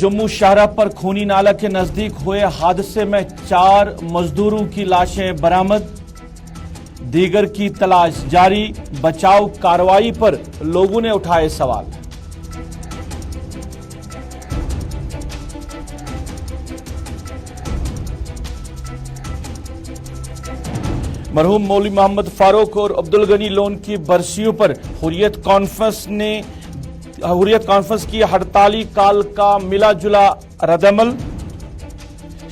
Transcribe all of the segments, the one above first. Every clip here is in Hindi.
जम्मू शाहरा पर खूनी नाला के नजदीक हुए हादसे में 4 मजदूरों की लाशें बरामद, दीगर की तलाश जारी। बचाव कार्रवाई पर लोगों ने उठाए सवाल। मरहूम मौलवी मोहम्मद फारूक और अब्दुल गनी लोन की बरसियों पर हुर्रियत कॉन्फ्रेंस की हड़ताली काल का मिला जुला रद्दअमल।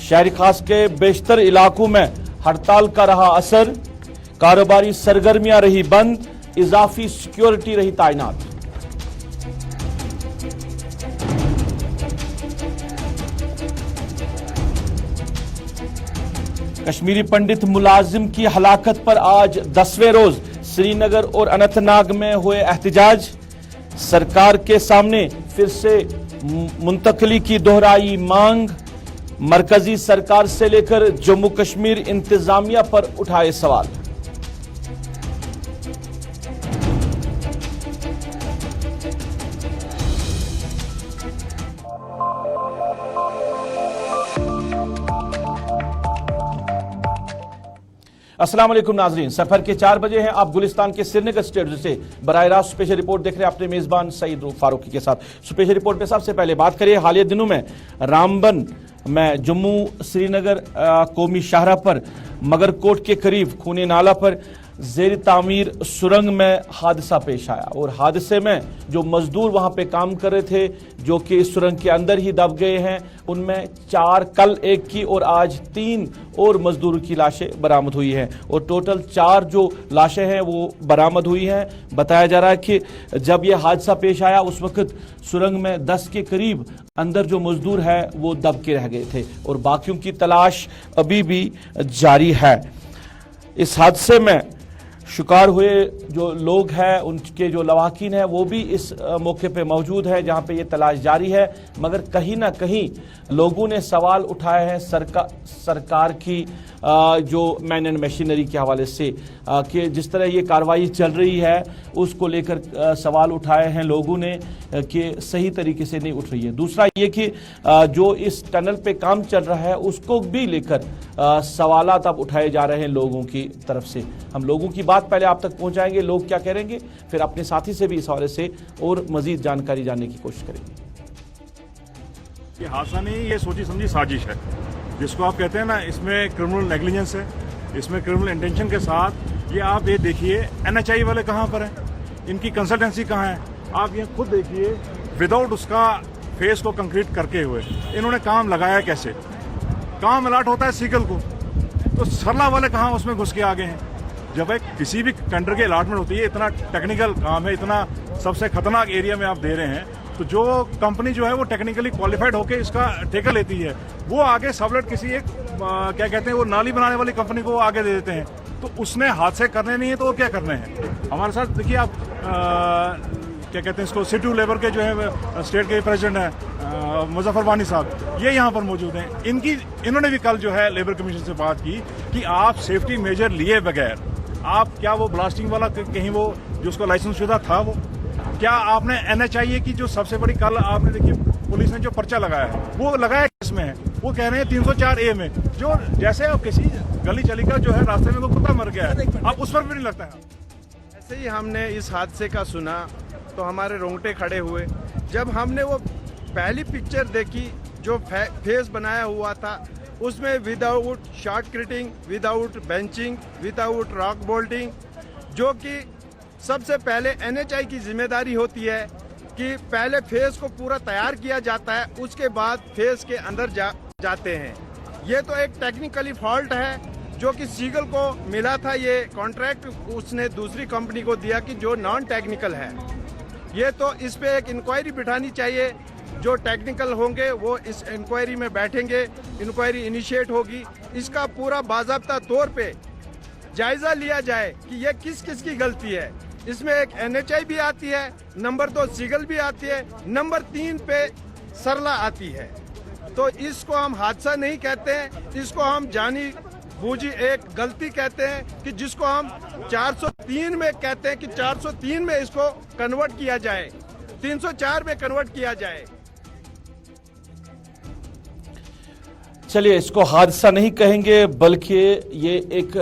शहरी खास के बेशतर इलाकों में हड़ताल का रहा असर, कारोबारी सरगर्मियां रही बंद, इजाफी सिक्योरिटी रही तैनात। कश्मीरी पंडित मुलाजिम की हलाकत पर आज 10वें रोज श्रीनगर और अनंतनाग में हुए एहतजाज। सरकार के सामने फिर से मुंतकली की दोहराई मांग। मरकजी सरकार से लेकर जम्मू कश्मीर इंतजामिया पर उठाए सवाल। अस्सलाम वालेकुम नाजरीन, सफर के 4 बजे हैं। आप गुलिस्तान के श्रीनगर स्टेडियो से बराह रास्त स्पेशल रिपोर्ट देख रहे हैं अपने मेजबान सईद फारूकी के साथ। स्पेशल रिपोर्ट में सबसे पहले बात करें हालिया दिनों में रामबन में जम्मू श्रीनगर कौमी शाहरा पर मगरकोट के करीब खूनी नाला पर जेर तामीर सुरंग में हादसा पेश आया और हादसे में जो मजदूर वहां पे काम कर रहे थे, जो कि इस सुरंग के अंदर ही दब गए हैं, उनमें 4, कल 1 की और आज 3 और मजदूरों की लाशें बरामद हुई हैं और टोटल 4 जो लाशें हैं वो बरामद हुई हैं। बताया जा रहा है कि जब यह हादसा पेश आया उस वक्त सुरंग में 10 के करीब अंदर जो मजदूर है वो दब के रह गए थे और बाकियों की तलाश अभी भी जारी है। इस हादसे में शिकार हुए जो लोग हैं, उनके जो लवाकिन हैं, वो भी इस मौके पे मौजूद है जहां पे ये तलाश जारी है। मगर कहीं ना कहीं लोगों ने सवाल उठाए हैं सरकार की जो मैन एंड मशीनरी के हवाले से कि जिस तरह ये कार्रवाई चल रही है उसको लेकर सवाल उठाए हैं लोगों ने कि सही तरीके से नहीं उठ रही है। दूसरा ये कि जो इस टनल पे काम चल रहा है उसको भी लेकर सवालात अब उठाए जा रहे हैं लोगों की तरफ से। हम लोगों की बात पहले आप तक पहुंचाएंगे, लोग क्या कहेंगे, फिर अपने साथी से भी इस हवाले से और मजीद जानकारी जानने की कोशिश करेंगे। ये हादसा नहीं, ये सोची समझी साजिश है जिसको आप कहते हैं ना, इसमें क्रिमिनल नेग्लिजेंस है, इसमें क्रिमिनल इंटेंशन के साथ। ये आप ये देखिए NHI वाले कहाँ पर हैं, इनकी कंसल्टेंसी कहाँ है, आप ये खुद देखिए। विदाउट उसका फेस को कंक्रीट करके हुए इन्होंने काम लगाया कैसे? काम अलाट होता है सीगल को, तो सरला वाले कहाँ उसमें घुस के आगे हैं? जब एक किसी भी टेंडर की अलॉटमेंट होती है, इतना टेक्निकल काम है, इतना सबसे खतरनाक एरिया में आप दे रहे हैं, तो जो कंपनी जो है वो टेक्निकली क्वालिफाइड होकर इसका ठेका लेती है, वो आगे सबलेट किसी एक क्या कहते हैं वो नाली बनाने वाली कंपनी को आगे दे देते हैं। तो उसने हादसे करने नहीं है तो वो क्या करने हैं? हमारे साथ देखिए आप क्या कहते हैं इसको, सिटी लेबर के जो है स्टेट के प्रेसिडेंट है मुजफ्फर वानी साहब, ये यहाँ पर मौजूद हैं। इन्होंने भी कल जो है लेबर कमीशन से बात की कि आप सेफ्टी मेजर लिए बगैर आप क्या वो ब्लास्टिंग वाला कहीं वो जो उसका लाइसेंस शुदा था, वो क्या आपने NHI की जो सबसे बड़ी कल आपने देखिए पुलिस ने जो पर्चा लगाया है वो लगाया किसमें है? वो कह रहे हैं 304A में, जो जैसे अब किसी गली चली का जो है रास्ते में वो कुत्ता मर गया है, अब उस पर भी नहीं लगता है। ऐसे ही हमने इस हादसे का सुना तो हमारे रोंगटे खड़े हुए। जब हमने वो पहली पिक्चर देखी जो फेस बनाया हुआ था, उसमें without shortcutting, without benching, without rock bolting, जो कि सबसे पहले NHI की जिम्मेदारी होती है कि पहले फेस को पूरा तैयार किया जाता है, उसके बाद फेस के अंदर जाते हैं। ये तो एक टेक्निकली फॉल्ट है जो कि सीगल को मिला था, ये कॉन्ट्रैक्ट उसने दूसरी कंपनी को दिया कि जो नॉन टेक्निकल है। ये तो इस पे एक इंक्वायरी बिठानी चाहिए, जो टेक्निकल होंगे वो इस इंक्वायरी में बैठेंगे, इंक्वायरी इनिशिएट होगी, इसका पूरा बाकायदा तौर पे जायजा लिया जाए कि ये किस किस की गलती है। इसमें एक NHI भी आती है, नंबर 2 सीगल भी आती है, नंबर 3 पे सरला आती है। तो इसको हम हादसा नहीं कहते हैं, इसको हम जानी बूझी एक गलती कहते हैं कि जिसको हम 403 में कहते हैं कि 403 में इसको कन्वर्ट किया जाए, 304 में कन्वर्ट किया जाए। चलिए, इसको हादसा नहीं कहेंगे बल्कि ये एक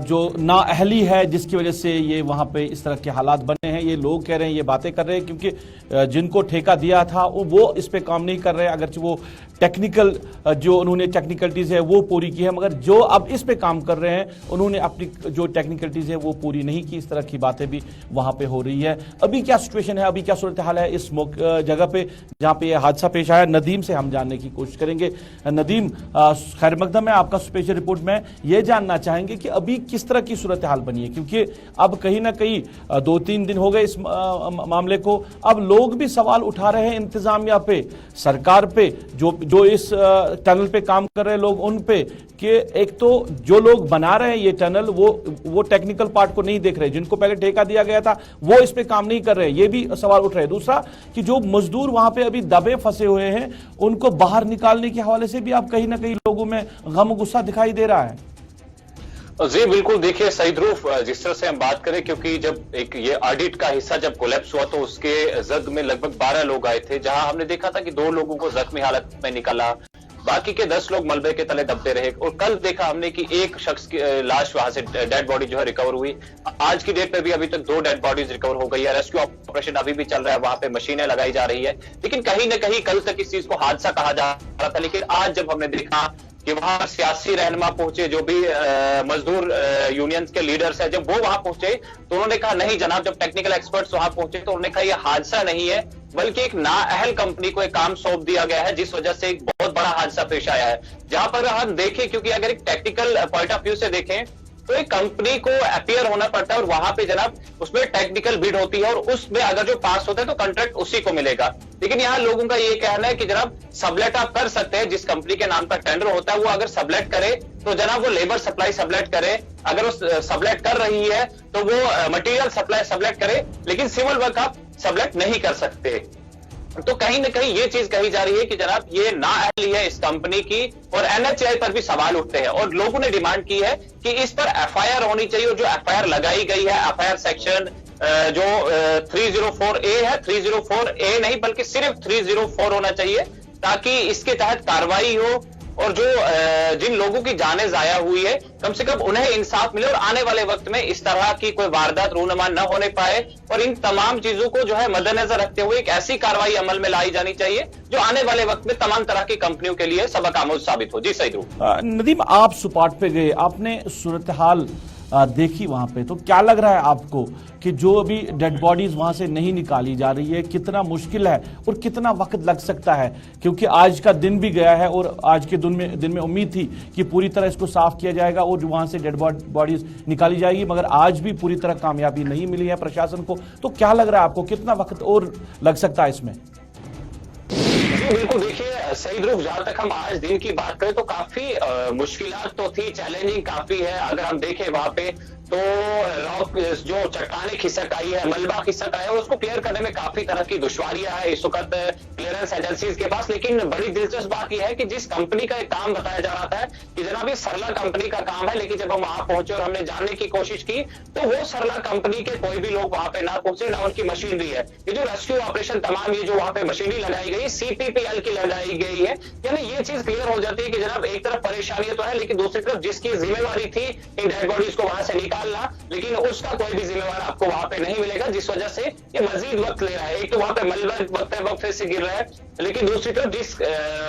जो नाअहली है जिसकी वजह से ये वहां पे इस तरह के हालात बने हैं। ये लोग कह रहे हैं, ये बातें कर रहे हैं क्योंकि जिनको ठेका दिया था वो इस पे काम नहीं कर रहे हैं, अगरचे वो टेक्निकल जो उन्होंने टेक्निकलिटीज है वो पूरी की है, मगर जो अब इस पे काम कर रहे हैं उन्होंने अपनी जो टेक्निकलिटीज है वो पूरी नहीं की। इस तरह की बातें भी वहां पे हो रही है। अभी क्या सिचुएशन है, अभी क्या सूरत हाल है इस जगह पे जहां पे यह हादसा पेश आया? नदीम से हम जानने की कोशिश करेंगे। नदीम, खैर मकदम है आपका। स्पेशल रिपोर्ट में ये जानना चाहेंगे कि अभी किस तरह की सूरत हाल बनी है, क्योंकि अब कहीं ना कहीं 2-3 दिन हो गए इस मामले को। अब लोग भी सवाल उठा रहे हैं इंतजामिया पे, सरकार पे, जो इस टनल पे काम कर रहे लोग उन पे, कि एक तो जो लोग बना रहे हैं ये टनल वो टेक्निकल पार्ट को नहीं देख रहे, जिनको पहले ठेका दिया गया था वो इस पे काम नहीं कर रहे, ये भी सवाल उठ रहे हैं। दूसरा कि जो मजदूर वहां पे अभी दबे फंसे हुए हैं उनको बाहर निकालने के हवाले से भी अब कहीं ना कहीं लोगों में गम गुस्सा दिखाई दे रहा है। जी बिल्कुल, देखिए सईद रूफ, जिस तरह से हम बात करें, क्योंकि जब एक ये ऑडिट का हिस्सा जब कोलैप्स हुआ तो उसके जद में लगभग 12 लोग आए थे, जहां हमने देखा था कि 2 लोगों को जख्मी हालत में निकाला, बाकी के 10 लोग मलबे के तले दबते रहे। और कल देखा हमने कि एक शख्स की लाश वहां से डेड बॉडी जो है रिकवर हुई। आज की डेट पे भी अभी तक 2 डेड बॉडीज रिकवर हो गई है। रेस्क्यू ऑपरेशन अभी भी चल रहा है, वहां पे मशीनें लगाई जा रही है। लेकिन कहीं ना कहीं कल तक इस चीज को हादसा कहा जा रहा था, लेकिन आज जब हमने देखा कि वहां सियासी रहनुमा पहुंचे, जो भी मजदूर यूनियन के लीडर्स हैं, जब वो वहां पहुंचे तो उन्होंने कहा नहीं जनाब, जब टेक्निकल एक्सपर्ट्स वहां पहुंचे तो उन्होंने कहा यह हादसा नहीं है बल्कि एक नाअहल कंपनी को एक काम सौंप दिया गया है, जिस वजह से एक बहुत बड़ा हादसा पेश आया है। जहां पर हम देखें, क्योंकि अगर एक टेक्निकल पॉइंट ऑफ व्यू से देखें तो एक कंपनी को अपीयर होना पड़ता है और वहां पे जनाब उसमें टेक्निकल बिड होती है और उसमें अगर जो पास होता है तो कॉन्ट्रैक्ट उसी को मिलेगा। लेकिन यहाँ लोगों का ये कहना है कि जनाब सबलेट आप कर सकते हैं, जिस कंपनी के नाम पर टेंडर होता है वो अगर सबलेट करे तो जनाब वो लेबर सप्लाई सबलेट करे, अगर वो सबलेट कर रही है तो वो मटेरियल सप्लाई सबलेट करे, लेकिन सिविल वर्क आप सबलेट नहीं कर सकते। तो कहीं ना कहीं ये चीज कही जा रही है कि जनाब ये नाअहली है इस कंपनी की, और NHAI पर भी सवाल उठते हैं और लोगों ने डिमांड की है कि इस पर FIR होनी चाहिए। और जो FIR लगाई गई है, FIR सेक्शन जो 304A है, 304A नहीं बल्कि सिर्फ 304 होना चाहिए, ताकि इसके तहत कार्रवाई हो और जो जिन लोगों की जानें जाया हुई है कम से कम उन्हें इंसाफ मिले और आने वाले वक्त में इस तरह की कोई वारदात रूनुमा न होने पाए। और इन तमाम चीजों को जो है मद्देनजर रखते हुए एक ऐसी कार्रवाई अमल में लाई जानी चाहिए जो आने वाले वक्त में तमाम तरह की कंपनियों के लिए सबक आमूज साबित हो। जी सही रूप। नदीम, आप सुपाट पे गए, आपने सूरत हाल देखी वहां पे, तो क्या लग रहा है आपको कि जो अभी डेड बॉडीज वहां से नहीं निकाली जा रही है, कितना मुश्किल है और कितना वक्त लग सकता है? क्योंकि आज का दिन भी गया है और आज के दिन में उम्मीद थी कि पूरी तरह इसको साफ किया जाएगा और वहां से डेड बॉडीज निकाली जाएगी, मगर आज भी पूरी तरह कामयाबी नहीं मिली है प्रशासन को। तो क्या लग रहा है आपको, कितना वक्त और लग सकता है इसमें? बिल्कुल, देखिए सईद रूफ, जहां तक हम आज दिन की बात करें तो काफी मुश्किलात तो थी, चैलेंजिंग काफी है। अगर हम देखें वहां पे तो रॉक जो चट्टाने खिसक आई है, मलबा खिसक आया है, उसको क्लियर करने में काफी तरह की दुश्वारियां है इस वक्त क्लियरेंस एजेंसीज के पास। लेकिन बड़ी दिलचस्प बात यह है कि जिस कंपनी का एक काम बताया जा रहा था कि जनाब ये सरला कंपनी का काम है, लेकिन जब हम वहां पहुंचे और हमने जानने की कोशिश की तो वो सरला कंपनी के कोई भी लोग वहां पे ना पहुंचे, ना उनकी मशीनरी है। ये जो रेस्क्यू ऑपरेशन तमाम ये जो वहां पे मशीनरी लगाई गई CPPL की लगाई गई है, यानी ये चीज क्लियर हो जाती है कि जनाब एक तरफ परेशानी तो है, लेकिन दूसरी तरफ जिसकी जिम्मेवारी थी इन डेड बॉडीज को वहां से निकालना, लेकिन उसका कोई भी जिम्मेवार आपको वहां पे नहीं मिलेगा, जिस वजह से ये मजीद वक्त ले रहा है। एक तो वहां पे मलबा वक्त से गिर रहा है, लेकिन दूसरी तरफ जिस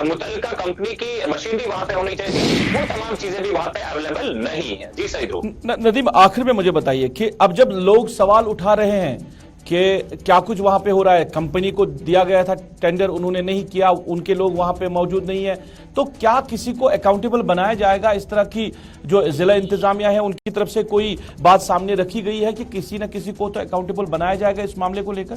मुतल्लिका कंपनी की मशीनरी वहां पे होनी चाहिए वो तमाम चीजें भी वहां पे अवेलेबल नहीं है। जी सही रूप। नदीम, आखिर में मुझे बताइए कि अब जब लोग सवाल उठा रहे हैं कि क्या कुछ वहां पे हो रहा है, कंपनी को दिया गया था टेंडर, उन्होंने नहीं किया, उनके लोग वहां पे मौजूद नहीं है, तो क्या किसी को अकाउंटेबल बनाया जाएगा? इस तरह की जो जिला इंतजामिया है उनकी तरफ से कोई बात सामने रखी गई है कि किसी न किसी को तो अकाउंटेबल बनाया जाएगा इस मामले को लेकर?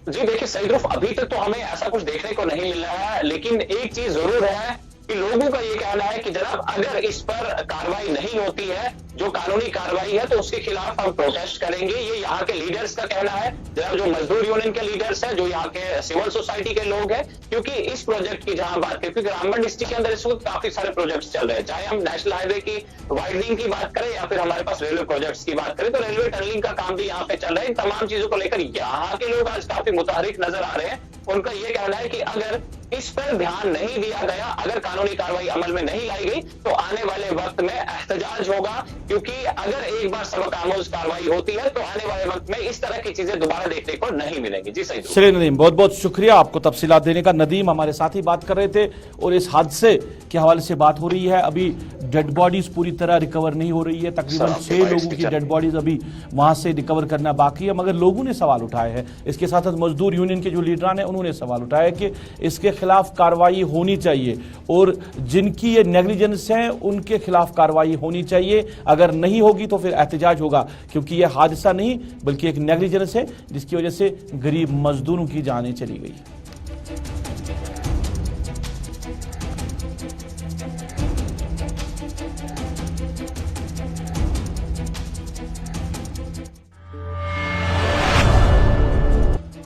जी देखिए सईद रूफ, अभी तक तो हमें ऐसा कुछ देखने को नहीं मिल रहा है, लेकिन एक चीज जरूर है कि लोगों का ये कहना है कि जनाब अगर इस पर कार्रवाई नहीं होती है, जो कानूनी कार्रवाई है, तो उसके खिलाफ हम प्रोटेस्ट करेंगे। ये यहाँ के लीडर्स का कहना है, जनाब जो मजदूर यूनियन के लीडर्स हैं, जो यहाँ के सिविल सोसाइटी के लोग हैं, क्योंकि इस प्रोजेक्ट की जहां बात करें, क्योंकि रामबन डिस्ट्रिक्ट के अंदर इस वक्त काफी सारे प्रोजेक्ट्स चल रहे हैं, चाहे हम नेशनल हाईवे की वाइडनिंग की बात करें या फिर हमारे पास रेलवे प्रोजेक्ट्स की बात करें, तो रेलवे टनलिंग का काम भी यहाँ पे चल रहा है। इन तमाम चीजों को लेकर यहाँ के लोग आज काफी मुतहरिक नजर आ रहे हैं। उनका ये कहना है कि अगर इस पर ध्यान नहीं दिया गया, अगर कानूनी कार्रवाई अमल में नहीं लाई गई तो आने वाले वक्त में एहतजाज होगा, क्योंकि अगर एक बार सबक आमोज कार्रवाई होती है तो आने वाले वक्त में इस तरह की चीजें दोबारा देखने को नहीं मिलेंगी। जी सही। चलिए नदीम, बहुत बहुत शुक्रिया आपको तफसीलात देने का। नदीम हमारे साथ ही बात कर रहे थे और इस हादसे के हवाले से बात हो रही है। अभी डेड बॉडीज पूरी तरह रिकवर नहीं हो रही है, तकरीबन 6 लोगों की डेड बॉडीज अभी वहां से रिकवर करना बाकी है, मगर लोगों ने सवाल उठाए हैं। इसके साथ साथ मजदूर यूनियन के जो लीडरान हैं उन्होंने सवाल उठाया कि इसके खिलाफ कार्रवाई होनी चाहिए और जिनकी ये नेग्लिजेंस है उनके खिलाफ कार्रवाई होनी चाहिए। अगर नहीं होगी तो फिर एहतजाज होगा, क्योंकि यह हादसा नहीं बल्कि एक नेग्लिजेंस है जिसकी वजह से गरीब मजदूरों की जानें चली गई।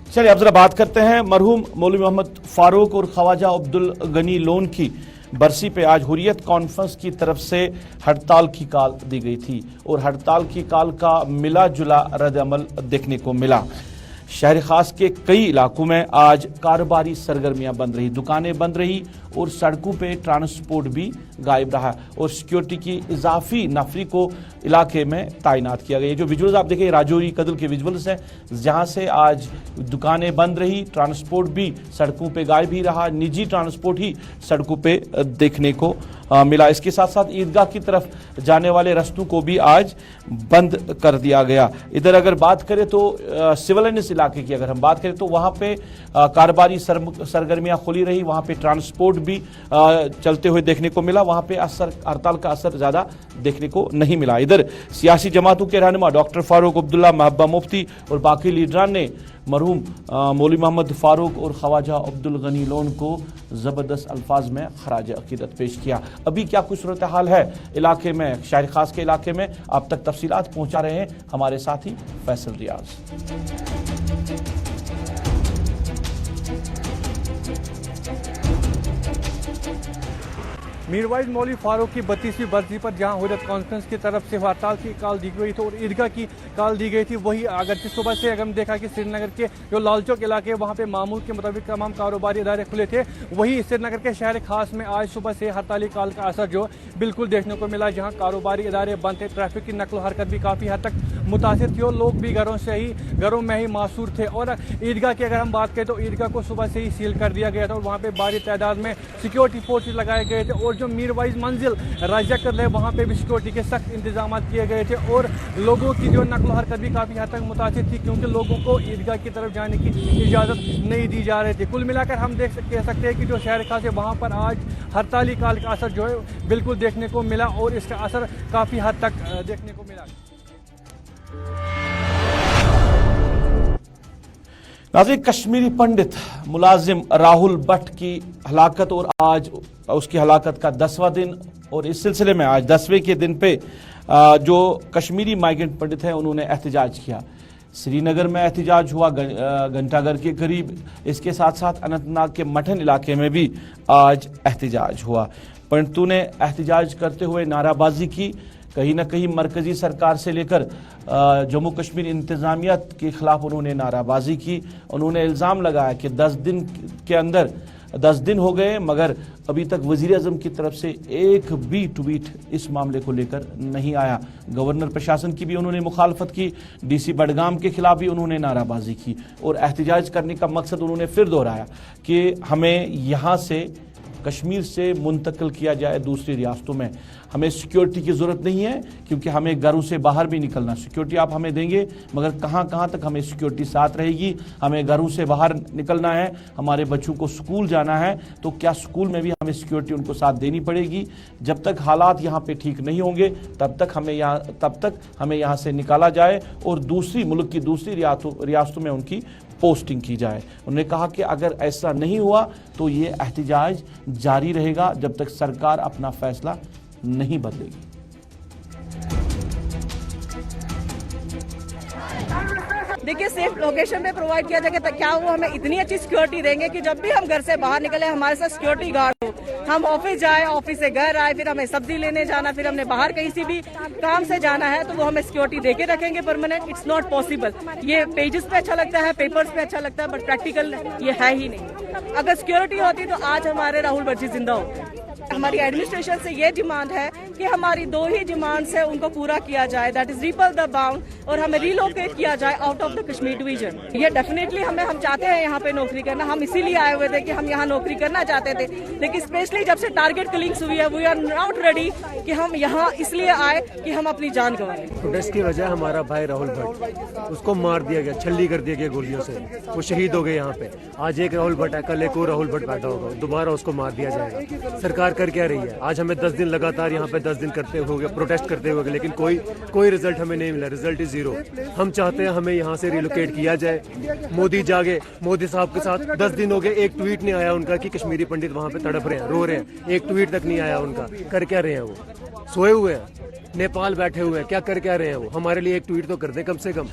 चलिए अब जरा बात करते हैं मरहूम मौलवी मोहम्मद फारूक और ख्वाजा अब्दुल गनी लोन की बरसी पे आज हुर्रियत कॉन्फ्रेंस की तरफ से हड़ताल की कॉल दी गई थी और हड़ताल की कॉल का मिला जुला रद्द अमल देखने को मिला। शहर खास के कई इलाकों में आज कारोबारी सरगर्मियां बंद रही, दुकानें बंद रही और सड़कों पे ट्रांसपोर्ट भी गायब रहा और सिक्योरिटी की इजाफी नफरी को इलाके में तैनात किया गया। जो विजुअल्स आप देखें राजौरी कदल के विजुअल्स हैं, जहां से आज दुकानें बंद रही, ट्रांसपोर्ट भी सड़कों पे गायब ही रहा, निजी ट्रांसपोर्ट ही सड़कों पे देखने को मिला। इसके साथ साथ ईदगाह की तरफ जाने वाले रास्तों को भी आज बंद कर दिया गया। इधर अगर बात करें तो सिविल लाइन्स इलाके की अगर हम बात करें तो वहां पे कारोबारी सरगर्मियां खुली रही, वहां पे ट्रांसपोर्ट भी चलते हुए देखने को मिला, वहां पे हड़ताल का असर ज्यादा देखने को नहीं मिला। इधर सियासी जमातों के रहनुमा डॉक्टर फारूक अब्दुल्ला, महबूबा मुफ्ती और बाकी लीडरान ने मरहूम मौलवी मोहम्मद फारूक और ख्वाजा अब्दुल गनी लोन को जबरदस्त अल्फाज में खराज अकीदत पेश किया। अभी क्या कुछ सूरत हाल है इलाके में, शहर खास के इलाके में, आप तक तफसीलात पहुंचा रहे हैं हमारे साथी फैसल रियाज। मीरवाइज मौलवी फारूक की 32वीं बरसी पर जहां हुर्रियत कॉन्फ्रेंस की तरफ से हड़ताल की कॉल दी गई थी और ईदगाह की कॉल दी गई थी, वही अगर सुबह से अगर हम देखा कि श्रीनगर के जो लाल चौक इलाके वहां पे मामूल के मुताबिक तमाम कारोबारी इदारे खुले थे, वही श्रीनगर के शहर खास में आज सुबह से हड़ताली कॉल का असर जो बिल्कुल देखने को मिला, जहाँ कारोबारी इदारे बंद थे, ट्रैफिक की नकलो हरकत भी काफ़ी हद तक मुतासिर थी और लोग भी घरों में ही मासूर थे। और ईदगाह की अगर हम बात करें तो ईदगाह को सुबह से ही सील कर दिया गया था और वहाँ पे भारी तादाद में सिक्योरिटी फोर्सेज लगाए गए थे और जो मीरवाइज मंजिल राजा कर रहे वहाँ पे भी सिक्योरिटी के सख्त इंतजाम किए गए थे और लोगों की जो नकलो हरकत भी काफ़ी हद तक मुतासिर थी, क्योंकि लोगों को ईदगाह की तरफ जाने की इजाज़त नहीं दी जा रही थी। कुल मिलाकर हम कह सकते हैं कि जो शहर खास है वहाँ पर आज हड़ताली काल का असर जो है बिल्कुल देखने को मिला और इसका असर काफ़ी हद तक देखने को मिला। नाज़रीन, कश्मीरी पंडित मुलाजिम राहुल भट्ट की हलाकत और आज उसकी हलाकत का 10वां दिन और इस सिलसिले में आज 10वें के दिन पे जो कश्मीरी माइग्रेंट पंडित हैं उन्होंने एहतजाज किया। श्रीनगर में एहतजाज हुआ घंटाघर के करीब, इसके साथ साथ अनंतनाग के मठन इलाके में भी आज एहतजाज हुआ। पंडितों ने एहतजाज करते हुए नाराबाजी की, कहीं ना कहीं मरकजी सरकार से लेकर जम्मू कश्मीर इंतजामिया के खिलाफ उन्होंने नाराबाजी की। उन्होंने इल्ज़ाम लगाया कि 10 दिन के अंदर 10 दिन हो गए मगर अभी तक वजीर आजम की तरफ से एक भी ट्वीट इस मामले को लेकर नहीं आया। गवर्नर प्रशासन की भी उन्होंने मुखालफत की, डीसी बडगाम के खिलाफ भी उन्होंने नाराबाजी की और एहतजाज करने का मकसद उन्होंने फिर दोहराया कि हमें यहाँ से कश्मीर से मुंतकिल किया जाए दूसरी रियासतों में। हमें सिक्योरिटी की ज़रूरत नहीं है क्योंकि हमें घरों से बाहर भी निकलना, सिक्योरिटी आप हमें देंगे मगर कहाँ कहाँ तक हमें सिक्योरिटी साथ रहेगी। हमें घरों से बाहर निकलना है, हमारे बच्चों को स्कूल जाना है तो क्या स्कूल में भी हमें सिक्योरिटी उनको साथ देनी पड़ेगी। जब तक हालात यहाँ पे ठीक नहीं होंगे तब तक हमें यहाँ से निकाला जाए और दूसरी मुल्क की दूसरी रियासतों में उनकी पोस्टिंग की जाए। उन्होंने कहा कि अगर ऐसा नहीं हुआ तो ये एहतजाज जारी रहेगा जब तक सरकार अपना फैसला नहीं बदलेगी। देखिए, सेफ लोकेशन पे प्रोवाइड किया जाएगा तो क्या वो हमें इतनी अच्छी सिक्योरिटी देंगे कि जब भी हम घर से बाहर निकले हमारे साथ सिक्योरिटी गार्ड हो। हम ऑफिस जाए, ऑफिस से घर आए, फिर हमें सब्जी लेने जाना, फिर हमने बाहर कहीं से भी काम से जाना है तो वो हमें सिक्योरिटी देके रखेंगे परमानेंट। It's not possible. ये पेजेस पे अच्छा लगता है, पेपर्स पे अच्छा लगता है, बट प्रैक्टिकल ये है ही नहीं। अगर सिक्योरिटी होती तो आज हमारे राहुल भट्टी जिंदा होते। हमारी एडमिनिस्ट्रेशन से ये डिमांड है कि हमारी 2 ही डिमांड्स है, उनको पूरा किया जाए, that is ripple the bound, और हमें रिलोकेट किया जाए out of the Kashmir division. ये डेफिनेटली हम चाहते हैं यहाँ पे नौकरी करना, हम इसीलिए आए हुए थे कि हम यहाँ नौकरी करना चाहते थे, लेकिन स्पेशली जब से टारगेट किलिंग्स हुई है, वी आर नॉट रेडी कि हम यहाँ इसलिए आए कि हम अपनी जान गंवाएं। प्रोटेस्ट की वजह हमारा भाई राहुल भट्ट, उसको मार दिया गया, छल्ली कर दिया गया गोलियों से, वो शहीद हो गए यहाँ पे। आज एक राहुल भट्ट है, कल एक और राहुल भट्ट पैदा होगा, दोबारा उसको मार दिया जाएगा। सरकार कर क्या रही है? आज हमें 10 दिन लगातार यहाँ पे 10 दिन करते हो गए, प्रोटेस्ट करते हो गए, लेकिन कोई रिजल्ट हमें नहीं मिला। Result is 0। हम चाहते हैं हमें यहाँ से रिलोकेट किया जाए। मोदी जागे, मोदी साहब के साथ 10 दिन हो गए, एक ट्वीट नहीं आया उनका कि कश्मीरी पंडित वहाँ पे तड़प रहे हैं, रो रहे हैं, एक ट्वीट तक नहीं आया उनका। कर क्या रहे हैं वो? सोए हुए हैं, नेपाल बैठे हुए हैं, क्या कर क्या रहे हैं वो? हमारे लिए एक ट्वीट तो कर दे कम से कम।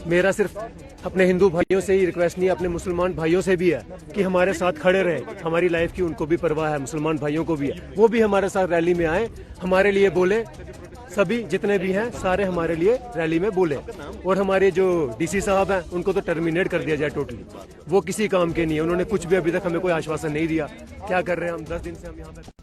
मेरा सिर्फ अपने हिंदू भाइयों से ही रिक्वेस्ट नहीं, अपने मुसलमान भाइयों से भी है कि हमारे साथ खड़े रहें। हमारी लाइफ की उनको भी परवाह है, मुसलमान भाइयों को भी है, वो भी हमारे साथ रैली में आए, हमारे लिए बोले। सभी जितने भी हैं सारे हमारे लिए रैली में बोले। और हमारे जो डीसी साहब हैं उनको तो टर्मिनेट कर दिया जाए टोटली, वो किसी काम के नहीं है। उन्होंने कुछ भी अभी तक हमें कोई आश्वासन नहीं दिया। क्या कर रहे हैं हम? 10 दिन से हम यहाँ पे।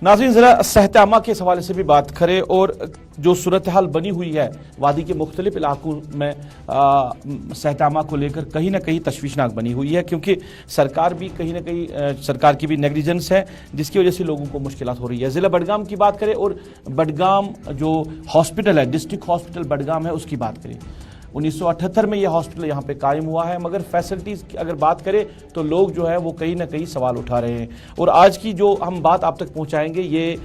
नाज़रीन, जरा सहतामा के हवाले से भी बात करें, और जो सूरत हाल बनी हुई है वादी के मुख्तलिफ इलाकों में सहतामा को लेकर कहीं ना कहीं तशवीशनाक बनी हुई है, क्योंकि सरकार भी कहीं ना कहीं सरकार की भी नेग्लिजेंस है, जिसकी वजह से लोगों को मुश्किलात हो रही है। ज़िला बडगाम की बात करें और बडगाम जो हॉस्पिटल है, डिस्ट्रिक्ट हॉस्पिटल बडगाम है, उसकी बात करें। 1978 में यह हॉस्पिटल यहाँ पे कायम हुआ है, मगर फैसिलिटीज़ की अगर बात करें तो लोग जो है वो कहीं ना कहीं सवाल उठा रहे हैं। और आज की जो हम बात आप तक पहुँचाएंगे, ये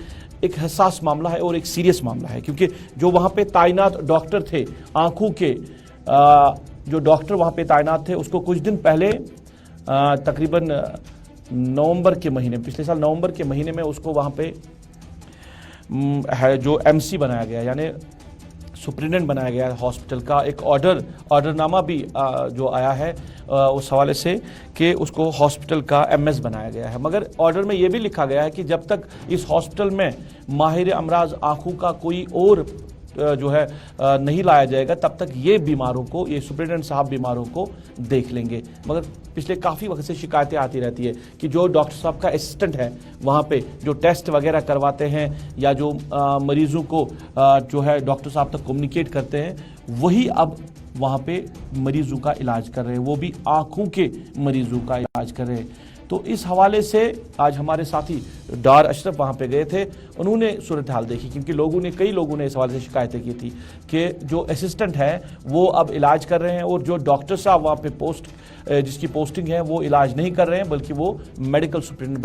एक हसास मामला है और एक सीरियस मामला है, क्योंकि जो वहाँ पे तैनात डॉक्टर थे, आँखों के जो डॉक्टर वहाँ पे तैनात थे, उसको कुछ दिन पहले तकरीबन नवंबर के महीने, पिछले साल नवंबर के महीने में उसको वहाँ पे है जो MC बनाया गया, यानी सुप्रिटेंडेंट बनाया गया है हॉस्पिटल का। एक ऑर्डरनामा भी जो आया है उस हवाले से कि उसको हॉस्पिटल का MS बनाया गया है, मगर ऑर्डर में ये भी लिखा गया है कि जब तक इस हॉस्पिटल में माहिर अमराज आँखों का कोई और जो है नहीं लाया जाएगा, तब तक ये बीमारों को, ये सुप्रिटेंडेंट साहब बीमारों को देख लेंगे। मगर पिछले काफ़ी वक्त से शिकायतें आती रहती है कि जो डॉक्टर साहब का असिस्टेंट है वहाँ पे जो टेस्ट वगैरह करवाते हैं या जो मरीज़ों को जो है डॉक्टर साहब तक कम्युनिकेट करते हैं, वही अब वहाँ पे मरीज़ों का इलाज कर रहे हैं, वो भी आँखों के मरीज़ों का इलाज कर रहे हैं। तो इस हवाले से आज हमारे साथी डार अशरफ वहाँ पे गए थे, उन्होंने सूरत हाल देखी, क्योंकि कई लोगों ने इस हवाले से शिकायतें की थी कि जो असिस्टेंट है वो अब इलाज कर रहे हैं और जो डॉक्टर साहब वहाँ पे जिसकी पोस्टिंग है वो इलाज नहीं कर रहे हैं, बल्कि वो मेडिकल सुप्रिटेंडेंट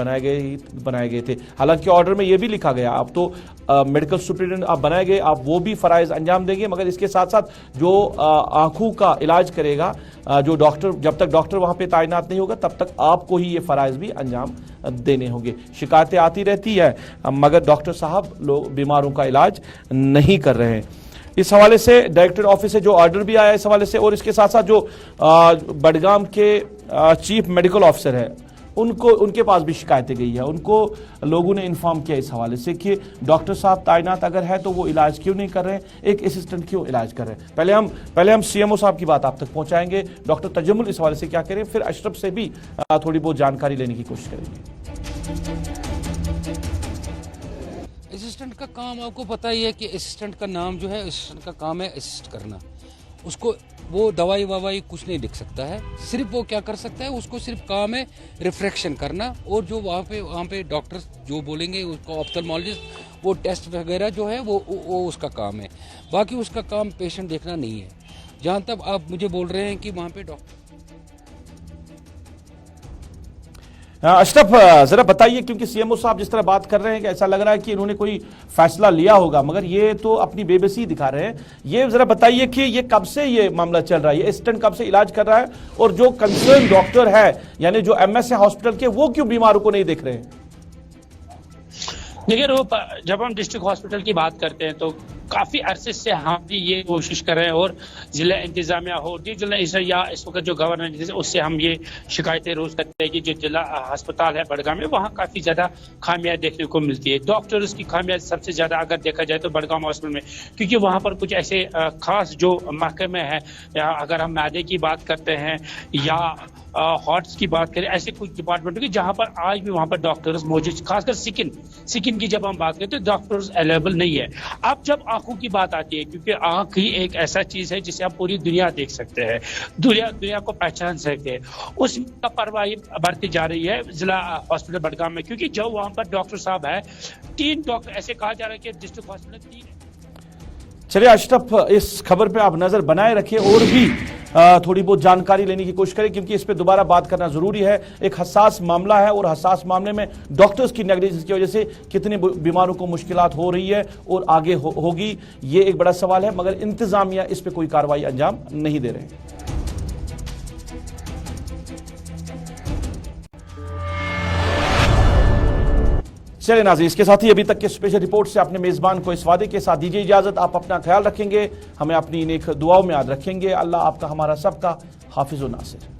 बनाए गए थे। हालांकि ऑर्डर में ये भी लिखा गया, आप तो मेडिकल सुप्रिटेंडेंट आप बनाए गए, आप वो भी फ़राइज़ अंजाम देंगे, मगर इसके साथ साथ जो आँखों का इलाज करेगा जो डॉक्टर, जब तक डॉक्टर वहाँ पे तैनात नहीं होगा तब तक आपको ही ये फ़राइज़ भी अंजाम देने होंगे। शिकायतें आती रहती है, मगर डॉक्टर साहब लोग बीमारों का इलाज नहीं कर रहे हैं। इस हवाले से डायरेक्टर ऑफिस से जो ऑर्डर भी आया इस हवाले से, और इसके साथ साथ जो बडगाम के चीफ मेडिकल ऑफिसर है उनके पास भी शिकायतें गई है। उनको लोगों ने इन्फॉर्म किया इस हवाले से कि डॉक्टर साहब तैनात अगर है तो वो इलाज क्यों नहीं कर रहे हैं, एक असिस्टेंट क्यों इलाज कर रहे हैं। पहले हम CMO साहब की बात आप तक पहुंचाएंगे, डॉक्टर तजम्मुल इस हवाले से क्या करें, फिर अशरफ से भी थोड़ी बहुत जानकारी लेने की कोशिश करेंगे। असिस्टेंट का काम आपको पता ही है कि असिस्टेंट का नाम जो है, असिस्टेंट का काम है असिस्ट करना। उसको वो दवाई ववाई कुछ नहीं लिख सकता है, सिर्फ वो क्या कर सकता है, उसको सिर्फ काम है रिफ्रैक्शन करना, और जो वहाँ पे डॉक्टर्स जो बोलेंगे उसको ऑप्थेल्मोलॉजिस्ट वो टेस्ट वगैरह जो है वो उसका काम है। बाकी उसका काम पेशेंट देखना नहीं है। जहाँ तक आप मुझे बोल रहे हैं कि वहाँ पे डॉक्टर अशरफ जरा बताइए, क्योंकि CMO साहब जिस तरह बात कर रहे हैं कि ऐसा लग रहा है कि इन्होंने कोई फैसला लिया होगा, मगर ये तो अपनी बेबसी दिखा रहे हैं। ये जरा बताइए कि ये कब से ये मामला चल रहा है, ये असिस्टेंट कब से इलाज कर रहा है, और जो कंसर्न डॉक्टर है यानी जो MS है हॉस्पिटल के, वो क्यों बीमारों को नहीं देख रहे हैं? देखिए जब हम डिस्ट्रिक्ट हॉस्पिटल की बात करते हैं तो काफी अरसे से हम भी ये कोशिश कर रहे हैं और जिला इंतजामिया हो जिला या इस वक्त जो गवर्नर उससे हम ये शिकायतें रोज करते हैं कि जो जिला अस्पताल है बड़गांव में वहाँ काफी ज्यादा खामियां देखने को मिलती है। डॉक्टर्स की खामियां सबसे ज्यादा अगर देखा जाए तो बड़गांव हॉस्पिटल में, क्योंकि वहाँ पर कुछ ऐसे खास जो महकमे हैं, अगर हम मैदे की बात करते हैं या हार्ट्स की बात करें, ऐसे कुछ डिपार्टमेंट की जहां पर आज भी वहां पर डॉक्टर्स मौजूद, खासकर स्किन की जब हम बात करें तो डॉक्टर्स अवेलेबल नहीं है। अब जब आंखों की बात आती है, क्योंकि आंख ही एक ऐसा चीज है जिसे आप पूरी दुनिया देख सकते हैं, दुनिया को पहचान सकते हैं, उसमें लापरवाही बढ़ती जा रही है जिला हॉस्पिटल बड़गांव में, क्योंकि जो वहां पर डॉक्टर साहब है 3 डॉक्टर, ऐसे कहा जा रहा है कि डिस्ट्रिक्ट हॉस्पिटल 3 है। चलिए अशरफ, इस खबर पे आप नजर बनाए रखिए और भी थोड़ी बहुत जानकारी लेने की कोशिश करें, क्योंकि इस पे दोबारा बात करना जरूरी है। एक हसास मामला है और हसास मामले में डॉक्टर्स की नेग्लिजेंस की वजह से कितनी बीमारों को मुश्किलात हो रही है और आगे होगी, ये एक बड़ा सवाल है, मगर इंतजामिया इस पे कोई कार्रवाई अंजाम नहीं दे रहे। चलिए नाज़रीन, इसके साथ ही अभी तक के स्पेशल रिपोर्ट से अपने मेजबान को इस वादे के साथ दीजिए इजाजत, आप अपना ख्याल रखेंगे, हमें अपनी नेक दुआओं में याद रखेंगे। अल्लाह आपका हमारा सबका हाफिज़ व नासिर।